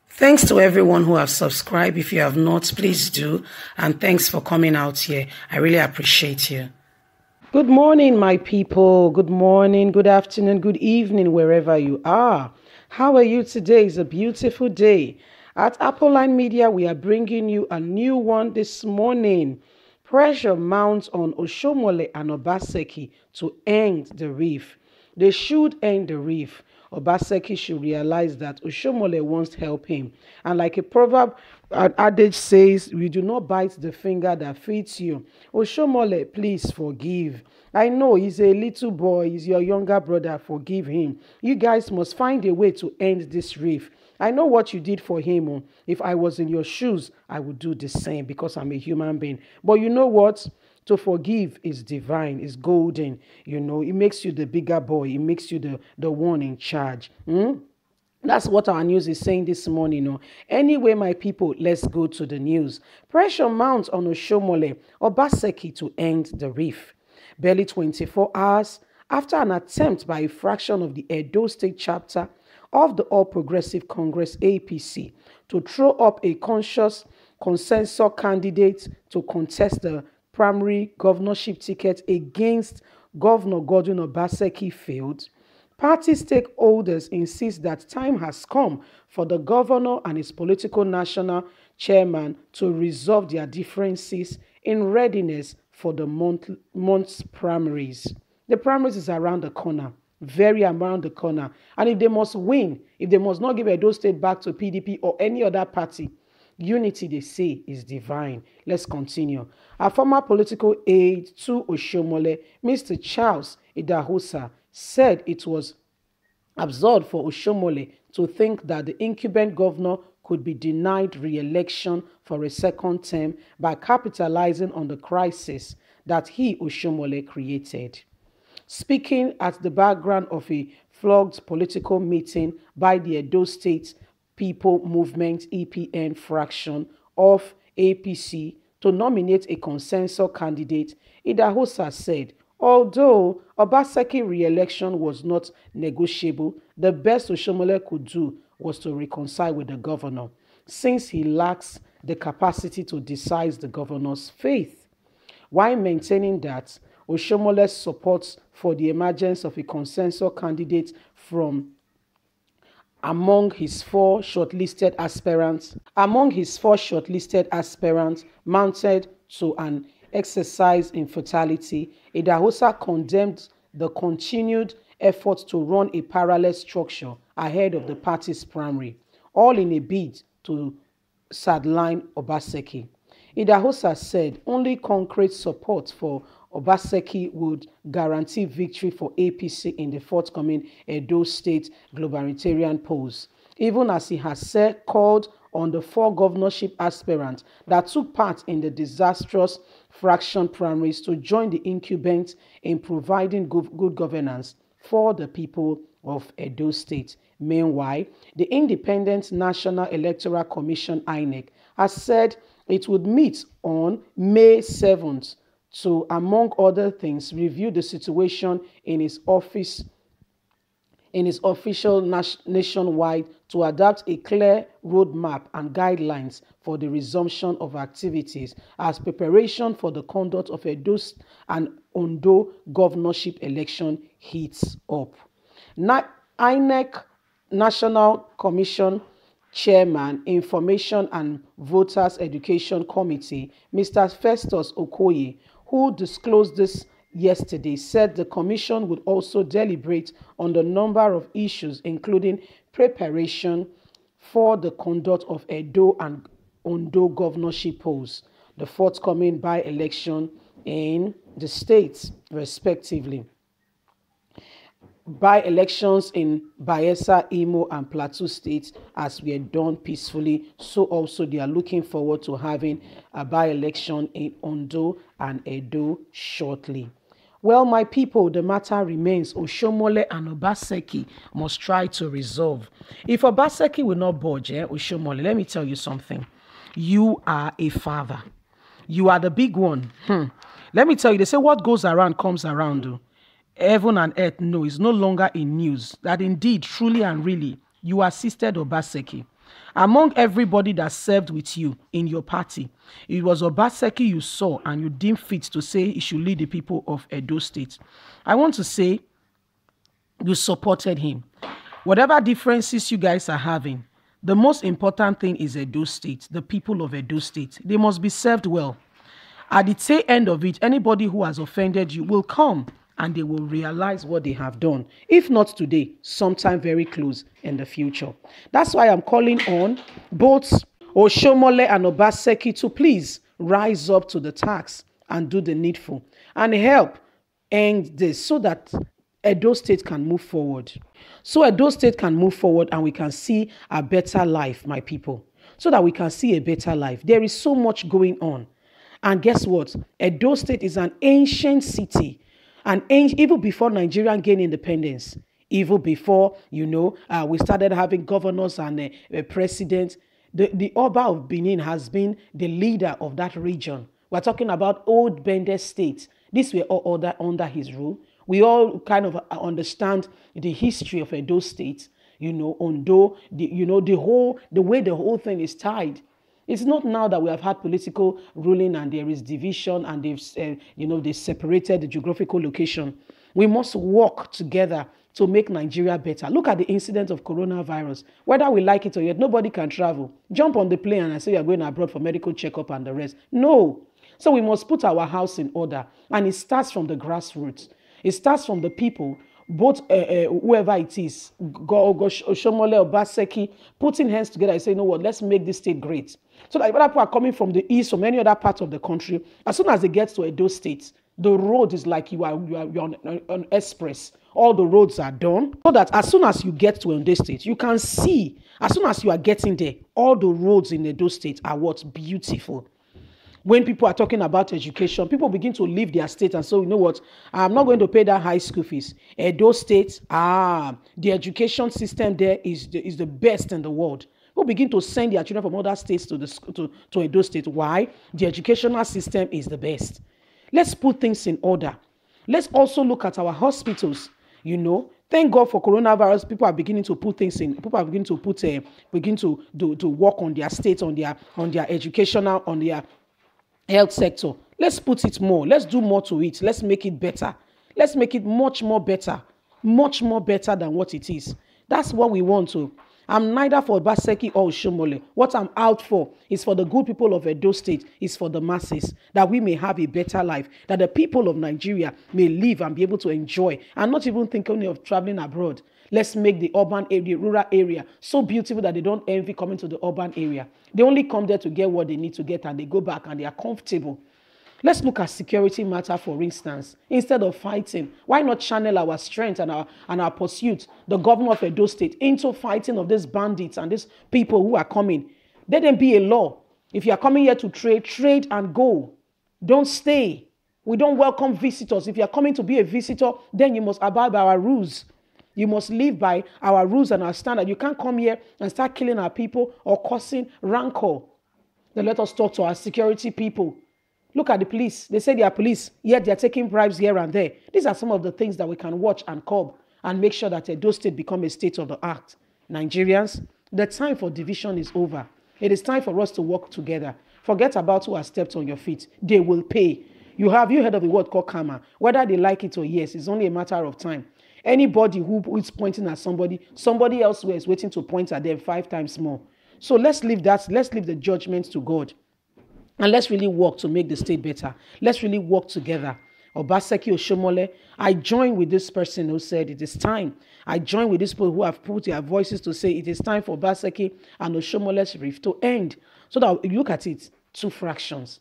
Thanks to everyone who have subscribed. If you have not, please do. And thanks for coming out here. I really appreciate you. Good morning, my people. Good morning, good afternoon, good evening, wherever you are. How are you today? It's a beautiful day. At Apple Media, we are bringing you a new one this morning. Pressure mounts on Oshiomhole and Obaseki to end the reef. They should end the reef. Obaseki should realize that Oshiomhole wants to help him. And like a proverb, an adage says, you do not bite the finger that feeds you. Oshiomhole, please forgive. I know he's a little boy, he's your younger brother, forgive him. You guys must find a way to end this reef. I know what you did for him. If I was in your shoes, I would do the same because I'm a human being. But you know what? To forgive is divine, is golden. You know, it makes you the bigger boy. It makes you the one in charge. That's what our news is saying this morning. Anyway, my people, let's go to the news. Pressure mounts on Oshiomhole, Obaseki to end the reef. Barely 24 hours after an attempt by a fraction of the Edo State chapter of the All Progressive Congress APC to throw up a consensus candidate to contest the primary governorship ticket against Governor Godwin Obaseki failed, party stakeholders insist that time has come for the governor and his political national chairman to resolve their differences in readiness for the month's primaries. The primaries is around the corner, very around the corner. And if they must win, if they must not give Edo State back to PDP or any other party, unity, they say, is divine. Let's continue. A former political aide to Oshiomhole, Mr. Charles Idahosa, said it was absurd for Oshiomhole to think that the incumbent governor could be denied re-election for a second term by capitalizing on the crisis that he, Oshiomhole, created. Speaking at the background of a flogged political meeting by the Edo State People Movement EPN fraction of APC to nominate a consensus candidate, Idahosa said, although Obaseki re-election was not negotiable, the best Oshiomhole could do was to reconcile with the governor, since he lacks the capacity to decide the governor's fate, while maintaining that Oshiomhole's support for the emergence of a consensus candidate from among his four shortlisted aspirants mounted to an exercise in futility. Idahosa condemned the continued effort to run a parallel structure ahead of the party's primary, all in a bid to sideline Obaseki. Idahosa said only concrete support for Obaseki would guarantee victory for APC in the forthcoming Edo State gubernatorial polls, even as he has said called on the four governorship aspirants that took part in the disastrous fraction primaries to join the incumbent in providing good governance for the people of Edo State. Meanwhile, the Independent National Electoral Commission (INEC) has said it would meet on May 7th to, among other things, review the situation in his official nationwide to adopt a clear roadmap and guidelines for the resumption of activities as preparation for the conduct of Edo and Ondo governorship election heats up. INEC National Commission Chairman, Information and Voters Education Committee, Mr. Festus Okoye, who disclosed this yesterday, said the commission would also deliberate on the number of issues, including preparation for the conduct of Edo and Ondo governorship polls, the forthcoming by-election in the states, respectively. By-elections in Bayelsa, Imo, and Plateau states, as we are done peacefully, so also they are looking forward to having a by-election in Ondo and Edo shortly. Well, my people, the matter remains. Oshiomhole and Obaseki must try to resolve. If Obaseki will not budge, Oshiomhole, let me tell you something. You are a father. You are the big one. Let me tell you, they say what goes around comes around. Oh. Heaven and earth know it's no longer in news that indeed, truly and really, you assisted Obaseki. Among everybody that served with you in your party, it was Obaseki you saw and you deemed fit to say he should lead the people of Edo State. I want to say you supported him. Whatever differences you guys are having, the most important thing is Edo State, the people of Edo State. They must be served well. At the tail end of it, anybody who has offended you will come and they will realize what they have done. If not today, sometime very close in the future. That's why I'm calling on both Oshiomhole and Obaseki to please rise up to the task and do the needful and help end this so that Edo State can move forward. So Edo State can move forward and we can see a better life, my people. So that we can see a better life. There is so much going on. And guess what? Edo State is an ancient city. And even before Nigeria gained independence, even before, we started having governors and presidents, the Oba of Benin has been the leader of that region. We're talking about old Bende State. These were all under his rule. We all kind of understand the history of Edo State, Ondo, the way the whole thing is tied. It's not now that we have had political ruling and there is division and they separated the geographical location. We must work together to make Nigeria better. Look at the incident of coronavirus. Whether we like it or not, nobody can travel. Jump on the plane and say you're going abroad for medical checkup and the rest. No. So we must put our house in order. And it starts from the grassroots. It starts from the people, both whoever it is, Oshiomhole, Obaseki, putting hands together and say, you know what, let's make this state great. So that if people are coming from the east, from any other part of the country, as soon as they get to Edo State, the road is like you're on an express. All the roads are done. So that as soon as you get to Edo State, you can see, as soon as you are getting there, all the roads in Edo State are what's beautiful. When people are talking about education, people begin to leave their state and say, you know what, I'm not going to pay that high school fees. Edo State, the education system there is the best in the world. People begin to send their children from other states to Edo State. Why? The educational system is the best. Let's put things in order. Let's also look at our hospitals. Thank God for coronavirus. People are beginning to put things in. People are beginning to do work on their state, on their educational, on their health sector. Let's put it more. Let's do more to it. Let's make it better. Let's make it much more better than what it is. That's what we want to. I'm neither for Obaseki or Oshiomhole. What I'm out for is for the good people of Edo State, is for the masses, that we may have a better life, that the people of Nigeria may live and be able to enjoy and not even think only of traveling abroad. Let's make the urban area, the rural area, so beautiful that they don't envy coming to the urban area. They only come there to get what they need to get and they go back and they are comfortable. Let's look at security matter, for instance. Instead of fighting, why not channel our strength and our pursuit, the governor of Edo State, into fighting of these bandits and these people who are coming? Let them be a law. If you are coming here to trade and go. Don't stay. We don't welcome visitors. If you are coming to be a visitor, then you must abide by our rules. You must live by our rules and our standard. You can't come here and start killing our people or causing rancor. Then let us talk to our security people. Look at the police. They say they are police, yet they are taking bribes here and there. These are some of the things that we can watch and curb and make sure that Edo State become a state of the art. Nigerians, the time for division is over. It is time for us to work together. Forget about who has stepped on your feet. They will pay. You heard of the word called karma? Whether they like it or yes, it's only a matter of time. Anybody who is pointing at somebody elsewhere is waiting to point at them 5 times more. So let's leave that. Let's leave the judgment to God. And let's really work to make the state better. Let's really work together. Obaseki, Oshiomhole, I join with this person who said it is time. I join with these people who have put their voices to say it is time for Obaseki and Oshiomhole's rift to end. So that you look at it, 2 fractions.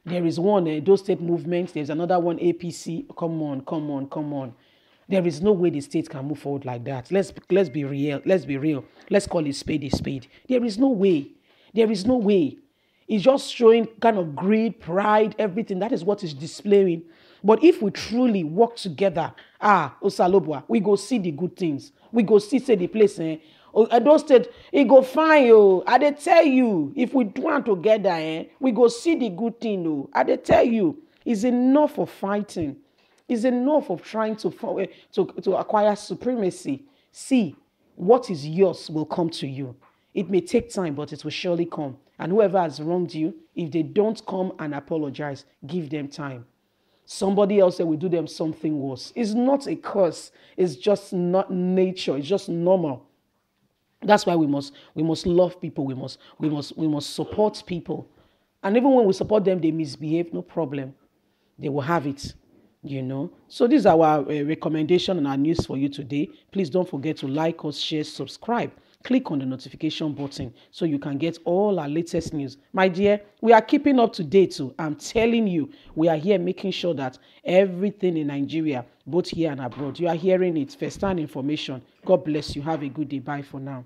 There is one, Edo State movement. There's another one, APC. Come on. There is no way the state can move forward like that. Let's be real. Let's call it spade a spade. There is no way. It's just showing kind of greed, pride, everything. That is what it's displaying. But if we truly work together, Osalobwa, we go see the good things. We go see, say the place, Edo State, it go fine, I dey tell you, if we do it together, we go see the good thing, I dey tell you. It's enough of fighting. It's enough of trying to acquire supremacy. See, what is yours will come to you. It may take time, but it will surely come. And whoever has wronged you, if they don't come and apologize, give them time. Somebody else that will do them something worse. It's not a curse. It's just not nature. It's just normal. That's why we must love people. We must support people. And even when we support them, they misbehave, no problem. They will have it. So this is our recommendation and our news for you today. Please don't forget to like us, share, subscribe. Click on the notification button so you can get all our latest news. My dear, we are keeping up to date too. I'm telling you, we are here making sure that everything in Nigeria, both here and abroad, you are hearing it, first-hand information. God bless you. Have a good day. Bye for now.